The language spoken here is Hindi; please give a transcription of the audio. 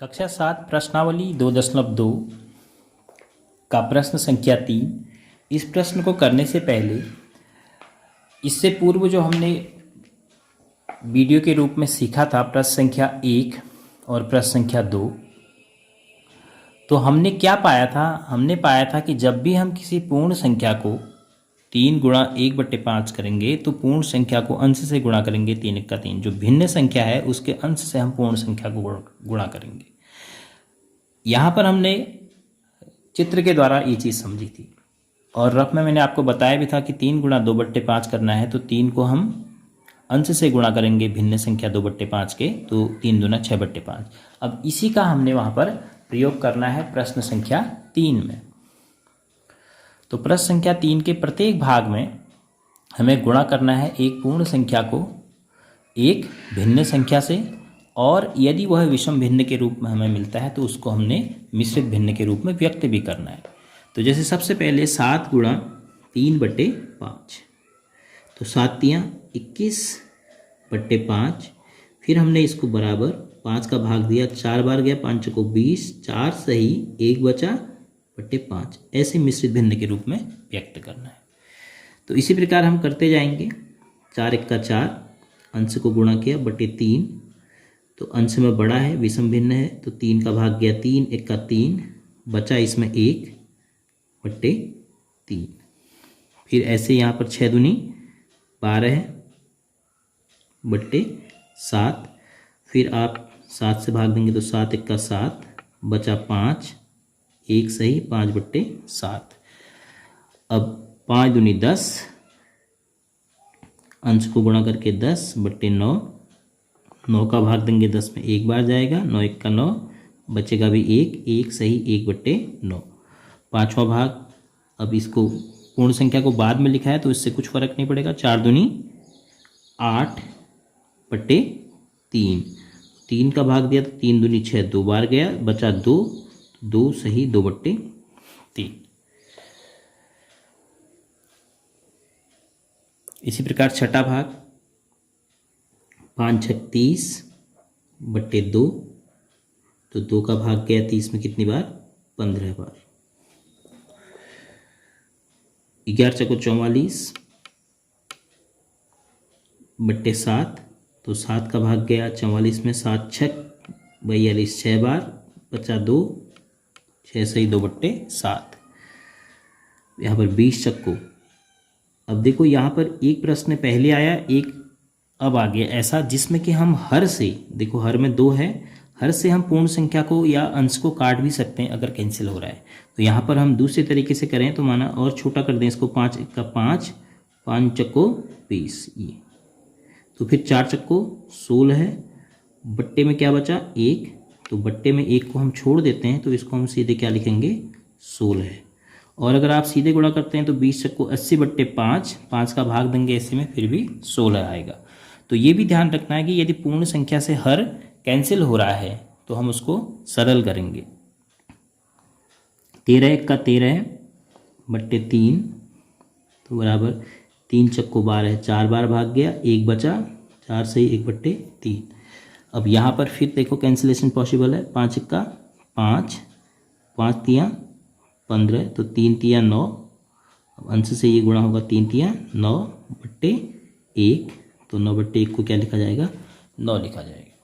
कक्षा 7 प्रश्नावली 2.2 का प्रश्न संख्या 3। इस प्रश्न को करने से पहले इससे पूर्व जो हमने वीडियो के रूप में सीखा था प्रश्न संख्या 1 और प्रश्न संख्या 2, तो हमने क्या पाया था? हमने पाया था कि जब भी हम किसी पूर्ण संख्या को 3 गुणा 1/5 करेंगे तो पूर्ण संख्या को अंश से गुणा करेंगे 3 का 3। जो भिन्न संख्या है उसके अंश से हम पूर्ण संख्या को गुणा करेंगे। यहाँ पर हमने चित्र के द्वारा ये चीज़ समझी थी और रफ में मैंने आपको बताया भी था कि 3 गुणा 2/5 करना है तो 3 को हम अंश से गुणा करेंगे भिन्न संख्या 2/5 के, तो 3 दूना 6/5। अब इसी का हमने वहाँ पर प्रयोग करना है प्रश्न संख्या 3 में। तो प्रश्न संख्या 3 के प्रत्येक भाग में हमें गुणा करना है एक पूर्ण संख्या को एक भिन्न संख्या से, और यदि वह विषम भिन्न के रूप में हमें मिलता है तो उसको हमने मिश्रित भिन्न के रूप में व्यक्त भी करना है। तो जैसे सबसे पहले 7 गुणा 3/5, तो 7 तियाँ 21/5। फिर हमने इसको बराबर 5 का भाग दिया, 4 बार गया, 5 चौको 20, 4 सही 1 बचा बटे 5, ऐसे मिश्रित भिन्न के रूप में व्यक्त करना है। तो इसी प्रकार हम करते जाएंगे। 4 1 का 4, अंश को गुणा किया बटे 3, तो अंश में बड़ा है विषम भिन्न है तो 3 का भाग गया, 3 1 का 3, बचा इसमें 1 बटे 3। फिर ऐसे यहाँ पर 6 दूनी 12 बटे 7। फिर आप 7 से भाग देंगे तो 7 1 का 7, बचा 5, 1 सही 5 बटे 7। अब 5 दूनी 10, अंश को गुणा करके 10 बटे 9, 9 का भाग देंगे 10 में 1 बार जाएगा, 9 1 का 9, बचेगा भी 1, 1 सही 1 बटे 9। 5वां भाग, अब इसको पूर्ण संख्या को बाद में लिखा है तो इससे कुछ फर्क नहीं पड़ेगा। 4 दूनी 8 बटे 3, 3 का भाग दिया तो 3 दूनी 6, 2 बार गया, बचा 2, 2 सही 2 बटे 3। इसी प्रकार छठा भाग, 5 6 30 बटे 2, तो 2 का भाग गया 30 में कितनी बार? 15 बार। 11 चौको 44 बटे 7, तो 7 का भाग गया 44 में, 7 6 42, 6 बार, बचा 2, 6 सही 2 बटे 7। यहाँ पर 20 चक्को। अब देखो यहाँ पर एक प्रश्न पहले आया, एक अब आ गया ऐसा जिसमें कि हम हर से, देखो हर में 2 है, हर से हम पूर्ण संख्या को या अंश को काट भी सकते हैं अगर कैंसिल हो रहा है। तो यहाँ पर हम दूसरे तरीके से करें तो माना और छोटा कर दें इसको, 5 1 का 5, 5 चक्को 20, ये तो फिर 4 चक्को 16 है, बट्टे में क्या बचा? 1, तो बट्टे में 1 को हम छोड़ देते हैं तो इसको हम सीधे क्या लिखेंगे? 16 है। और अगर आप सीधे गुणा करते हैं तो 20 चक्को 80 बट्टे 5, 5 का भाग देंगे ऐसे में, फिर भी 16 आएगा। तो ये भी ध्यान रखना है कि यदि पूर्ण संख्या से हर कैंसिल हो रहा है तो हम उसको सरल करेंगे। 13 1 का 13 बट्टे 3, तो बराबर 3 चक्को 12 है, 4 बार भाग गया, 1 बचा, 4 से 1 बट्टे 3। अब यहाँ पर फिर देखो कैंसिलेशन पॉसिबल है। 5 1 का 5, 5 तियाँ 15, तो 3 तियाँ 9, अब अंश से ये गुणा होगा, 3 तियाँ 9 बट्टे 1, तो 9 बट्टे 1 को क्या लिखा जाएगा? 9 लिखा जाएगा।